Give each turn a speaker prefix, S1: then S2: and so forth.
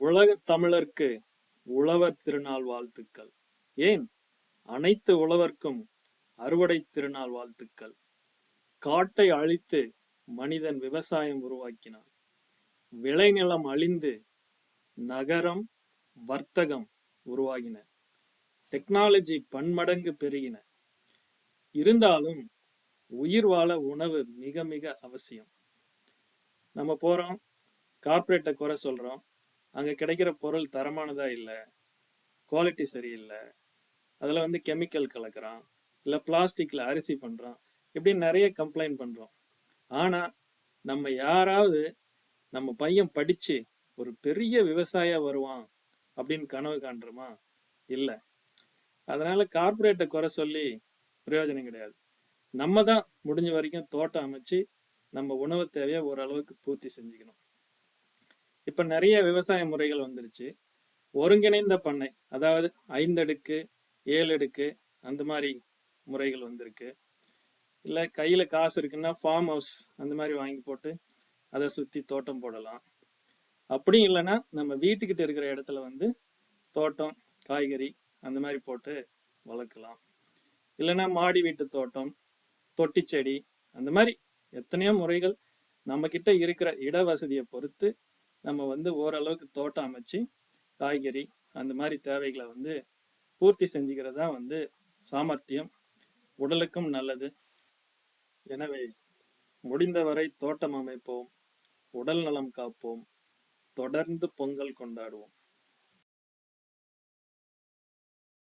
S1: உலகத் தமிழர்க்கு உழவர் திருநாள் வாழ்த்துக்கள். ஏன், அனைத்து உழவர்க்கும் அறுவடை திருநாள் வாழ்த்துக்கள். காட்டை அழித்து மனிதன் விவசாயம் உருவாக்கினான். விளைநிலம் அழிந்து நகரம், வர்த்தகம் உருவாகின. டெக்னாலஜி பன்மடங்கு பெருகின. இருந்தாலும் உயிர் வாழ உணவு மிக மிக அவசியம். நம்ம போறோம், கார்ப்பரேட்டை குறை சொல்றோம், அங்க கிடைக்கிற பொருள் தரமானதா இல்லை, குவாலிட்டி சரியில்லை, அதில் கெமிக்கல் கலக்கிறான், இல்லை பிளாஸ்டிக்ல அரிசி பண்றான், இப்படி நிறைய கம்ப்ளைண்ட் பண்றோம். ஆனா நம்ம யாராவது நம்ம பையன் படிச்சு ஒரு பெரிய விவசாயியா வருவான் அப்படின்னு கனவு காண்றோமா? இல்லை. அதனால கார்ப்பரேட்டை குறை சொல்லி பிரயோஜனம் கிடையாது. நம்ம தான் முடிஞ்ச வரைக்கும் தோட்டம் அமைச்சு நம்ம உணவு தேவையை ஓரளவுக்கு பூர்த்தி செஞ்சுக்கணும். இப்ப நிறைய விவசாய முறைகள் வந்துருச்சு. ஒருங்கிணைந்த பண்ணை, அதாவது 5 அடுக்கு 7 அடுக்கு அந்த மாதிரி முறைகள் வந்திருக்கு. இல்லை கையில காசு இருக்குன்னா ஃபார்ம் ஹவுஸ் அந்த மாதிரி வாங்கி போட்டு அதை சுற்றி தோட்டம் போடலாம். அப்படியும் இல்லைன்னா நம்ம வீட்டுக்கிட்ட இருக்கிற இடத்துல தோட்டம், காய்கறி அந்த மாதிரி போட்டு வளர்க்கலாம். இல்லைன்னா மாடி வீட்டு தோட்டம், தொட்டி செடி, அந்த மாதிரி எத்தனையோ முறைகள் நம்ம கிட்ட இருக்கிற இட வசதியை பொறுத்து நம்ம ஓரளவுக்கு தோட்டம் அமைச்சு காய்கறி அந்த மாதிரி தேவைகளை பூர்த்தி செஞ்சுக்கிறதா சாமர்த்தியம், உடலுக்கும் நல்லது. எனவே முடிந்தவரை தோட்டம் அமைப்போம், உடல் நலம் காப்போம், தொடர்ந்து பொங்கல் கொண்டாடுவோம்.